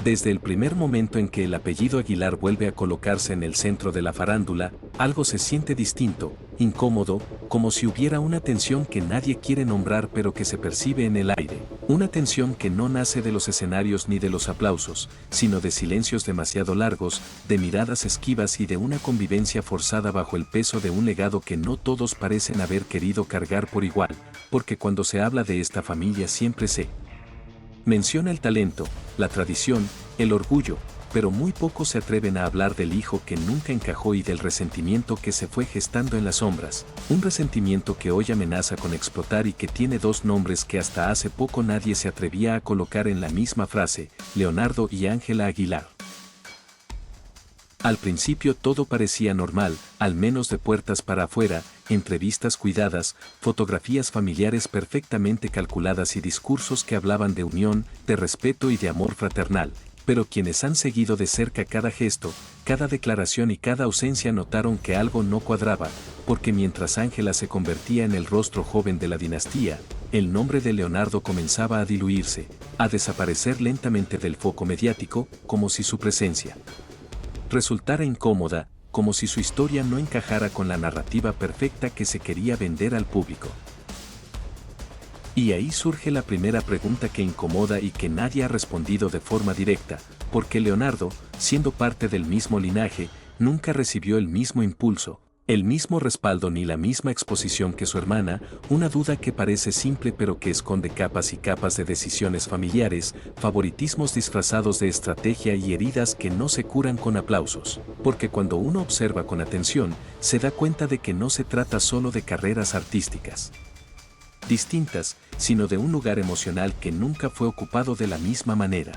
Desde el primer momento en que el apellido Aguilar vuelve a colocarse en el centro de la farándula, algo se siente distinto, incómodo, como si hubiera una tensión que nadie quiere nombrar pero que se percibe en el aire. Una tensión que no nace de los escenarios ni de los aplausos, sino de silencios demasiado largos, de miradas esquivas y de una convivencia forzada bajo el peso de un legado que no todos parecen haber querido cargar por igual, porque cuando se habla de esta familia siempre se menciona el talento, la tradición, el orgullo, pero muy pocos se atreven a hablar del hijo que nunca encajó y del resentimiento que se fue gestando en las sombras, un resentimiento que hoy amenaza con explotar y que tiene dos nombres que hasta hace poco nadie se atrevía a colocar en la misma frase, Leonardo y Ángela Aguilar. Al principio todo parecía normal, al menos de puertas para afuera, entrevistas cuidadas, fotografías familiares perfectamente calculadas y discursos que hablaban de unión, de respeto y de amor fraternal. Pero quienes han seguido de cerca cada gesto, cada declaración y cada ausencia notaron que algo no cuadraba, porque mientras Ángela se convertía en el rostro joven de la dinastía, el nombre de Leonardo comenzaba a diluirse, a desaparecer lentamente del foco mediático, como si su presencia resultara incómoda, como si su historia no encajara con la narrativa perfecta que se quería vender al público. Y ahí surge la primera pregunta que incomoda y que nadie ha respondido de forma directa, ¿por qué Leonardo, siendo parte del mismo linaje, nunca recibió el mismo impulso, el mismo respaldo ni la misma exposición que su hermana? Una duda que parece simple pero que esconde capas y capas de decisiones familiares, favoritismos disfrazados de estrategia y heridas que no se curan con aplausos. Porque cuando uno observa con atención, se da cuenta de que no se trata solo de carreras artísticas distintas, sino de un lugar emocional que nunca fue ocupado de la misma manera.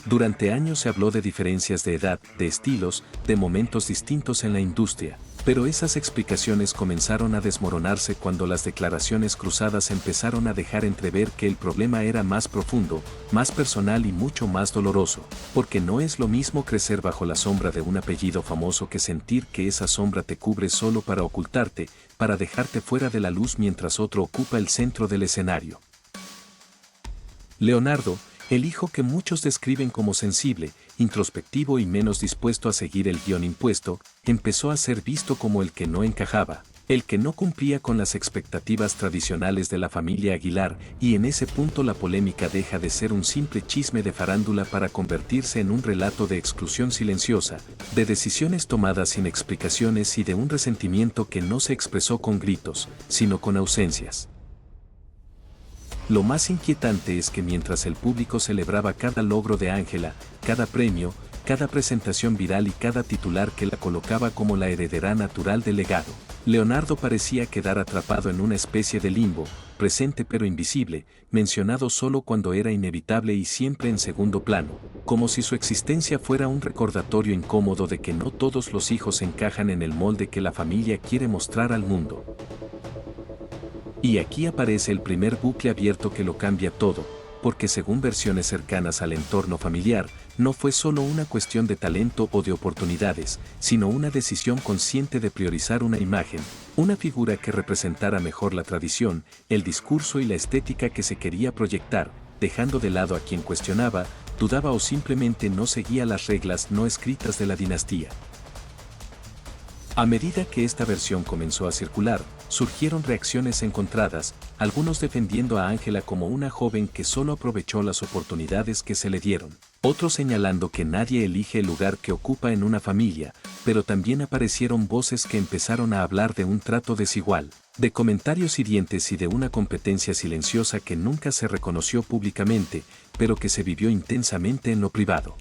Durante años se habló de diferencias de edad, de estilos, de momentos distintos en la industria, pero esas explicaciones comenzaron a desmoronarse cuando las declaraciones cruzadas empezaron a dejar entrever que el problema era más profundo, más personal y mucho más doloroso, porque no es lo mismo crecer bajo la sombra de un apellido famoso que sentir que esa sombra te cubre solo para ocultarte, para dejarte fuera de la luz mientras otro ocupa el centro del escenario. Leonardo, el hijo que muchos describen como sensible, introspectivo y menos dispuesto a seguir el guión impuesto, empezó a ser visto como el que no encajaba, el que no cumplía con las expectativas tradicionales de la familia Aguilar, y en ese punto la polémica deja de ser un simple chisme de farándula para convertirse en un relato de exclusión silenciosa, de decisiones tomadas sin explicaciones y de un resentimiento que no se expresó con gritos, sino con ausencias. Lo más inquietante es que mientras el público celebraba cada logro de Ángela, cada premio, cada presentación viral y cada titular que la colocaba como la heredera natural del legado, Leonardo parecía quedar atrapado en una especie de limbo, presente pero invisible, mencionado solo cuando era inevitable y siempre en segundo plano, como si su existencia fuera un recordatorio incómodo de que no todos los hijos encajan en el molde que la familia quiere mostrar al mundo. Y aquí aparece el primer bucle abierto que lo cambia todo, porque según versiones cercanas al entorno familiar, no fue solo una cuestión de talento o de oportunidades, sino una decisión consciente de priorizar una imagen, una figura que representara mejor la tradición, el discurso y la estética que se quería proyectar, dejando de lado a quien cuestionaba, dudaba o simplemente no seguía las reglas no escritas de la dinastía. A medida que esta versión comenzó a circular, surgieron reacciones encontradas, algunos defendiendo a Ángela como una joven que solo aprovechó las oportunidades que se le dieron, otros señalando que nadie elige el lugar que ocupa en una familia, pero también aparecieron voces que empezaron a hablar de un trato desigual, de comentarios hirientes y de una competencia silenciosa que nunca se reconoció públicamente, pero que se vivió intensamente en lo privado.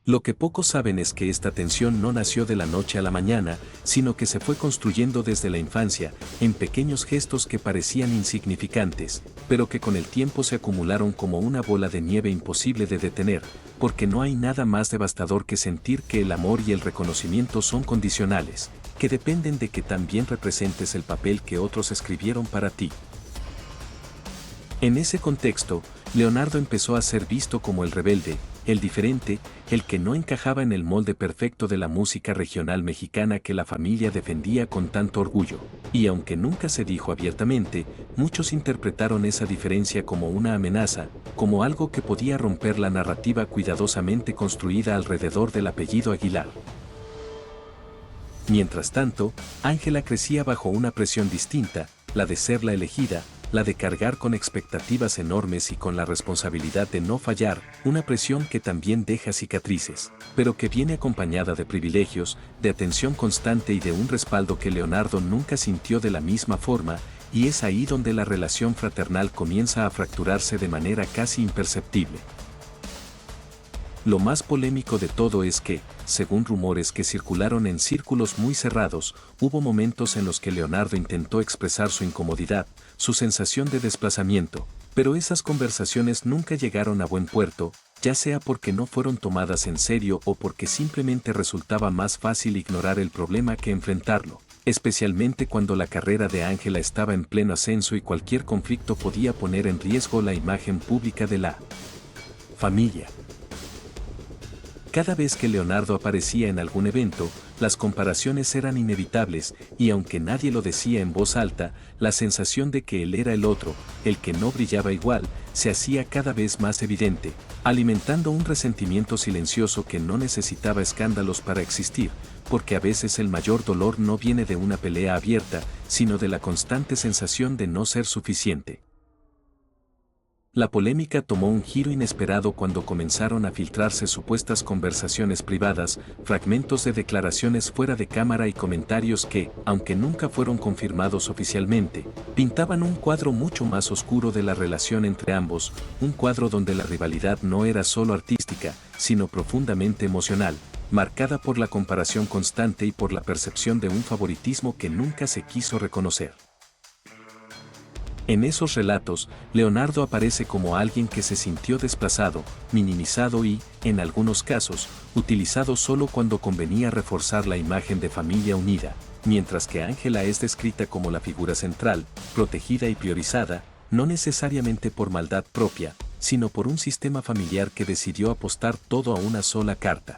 Lo que pocos saben es que esta tensión no nació de la noche a la mañana, sino que se fue construyendo desde la infancia, en pequeños gestos que parecían insignificantes, pero que con el tiempo se acumularon como una bola de nieve imposible de detener, porque no hay nada más devastador que sentir que el amor y el reconocimiento son condicionales, que dependen de que también representes el papel que otros escribieron para ti. En ese contexto, Leonardo empezó a ser visto como el rebelde, el diferente, el que no encajaba en el molde perfecto de la música regional mexicana que la familia defendía con tanto orgullo. Y aunque nunca se dijo abiertamente, muchos interpretaron esa diferencia como una amenaza, como algo que podía romper la narrativa cuidadosamente construida alrededor del apellido Aguilar. Mientras tanto, Ángela crecía bajo una presión distinta, la de ser la elegida, la de cargar con expectativas enormes y con la responsabilidad de no fallar, una presión que también deja cicatrices, pero que viene acompañada de privilegios, de atención constante y de un respaldo que Leonardo nunca sintió de la misma forma, y es ahí donde la relación fraternal comienza a fracturarse de manera casi imperceptible. Lo más polémico de todo es que, según rumores que circularon en círculos muy cerrados, hubo momentos en los que Leonardo intentó expresar su incomodidad, su sensación de desplazamiento, pero esas conversaciones nunca llegaron a buen puerto, ya sea porque no fueron tomadas en serio o porque simplemente resultaba más fácil ignorar el problema que enfrentarlo, especialmente cuando la carrera de Ángela estaba en pleno ascenso y cualquier conflicto podía poner en riesgo la imagen pública de la familia. Cada vez que Leonardo aparecía en algún evento, las comparaciones eran inevitables, y aunque nadie lo decía en voz alta, la sensación de que él era el otro, el que no brillaba igual, se hacía cada vez más evidente, alimentando un resentimiento silencioso que no necesitaba escándalos para existir, porque a veces el mayor dolor no viene de una pelea abierta, sino de la constante sensación de no ser suficiente. La polémica tomó un giro inesperado cuando comenzaron a filtrarse supuestas conversaciones privadas, fragmentos de declaraciones fuera de cámara y comentarios que, aunque nunca fueron confirmados oficialmente, pintaban un cuadro mucho más oscuro de la relación entre ambos, un cuadro donde la rivalidad no era solo artística, sino profundamente emocional, marcada por la comparación constante y por la percepción de un favoritismo que nunca se quiso reconocer. En esos relatos, Leonardo aparece como alguien que se sintió desplazado, minimizado y, en algunos casos, utilizado solo cuando convenía reforzar la imagen de familia unida, mientras que Ángela es descrita como la figura central, protegida y priorizada, no necesariamente por maldad propia, sino por un sistema familiar que decidió apostar todo a una sola carta.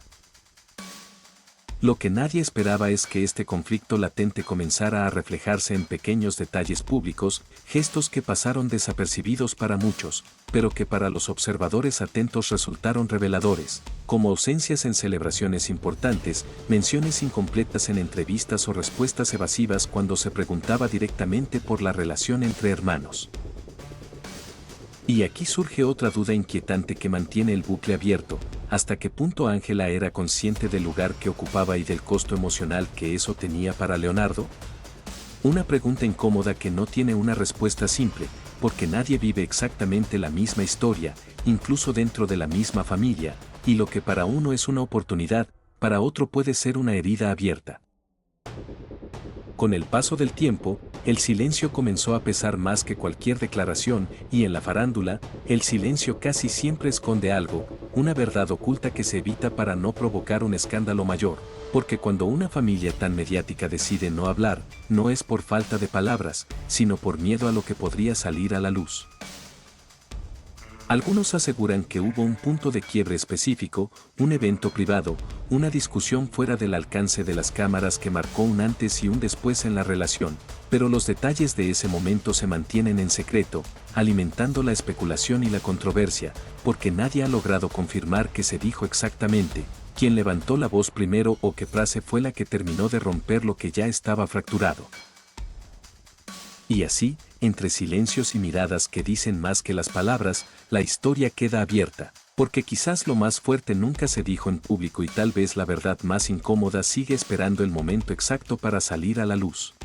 Lo que nadie esperaba es que este conflicto latente comenzara a reflejarse en pequeños detalles públicos, gestos que pasaron desapercibidos para muchos, pero que para los observadores atentos resultaron reveladores, como ausencias en celebraciones importantes, menciones incompletas en entrevistas o respuestas evasivas cuando se preguntaba directamente por la relación entre hermanos. Y aquí surge otra duda inquietante que mantiene el bucle abierto: ¿hasta qué punto Ángela era consciente del lugar que ocupaba y del costo emocional que eso tenía para Leonardo? Una pregunta incómoda que no tiene una respuesta simple, porque nadie vive exactamente la misma historia, incluso dentro de la misma familia, y lo que para uno es una oportunidad, para otro puede ser una herida abierta. Con el paso del tiempo, el silencio comenzó a pesar más que cualquier declaración, y en la farándula, el silencio casi siempre esconde algo, una verdad oculta que se evita para no provocar un escándalo mayor, porque cuando una familia tan mediática decide no hablar, no es por falta de palabras, sino por miedo a lo que podría salir a la luz. Algunos aseguran que hubo un punto de quiebre específico, un evento privado, una discusión fuera del alcance de las cámaras que marcó un antes y un después en la relación, pero los detalles de ese momento se mantienen en secreto, alimentando la especulación y la controversia, porque nadie ha logrado confirmar qué se dijo exactamente, quién levantó la voz primero o qué frase fue la que terminó de romper lo que ya estaba fracturado. Y así, entre silencios y miradas que dicen más que las palabras, la historia queda abierta, porque quizás lo más fuerte nunca se dijo en público y tal vez la verdad más incómoda sigue esperando el momento exacto para salir a la luz.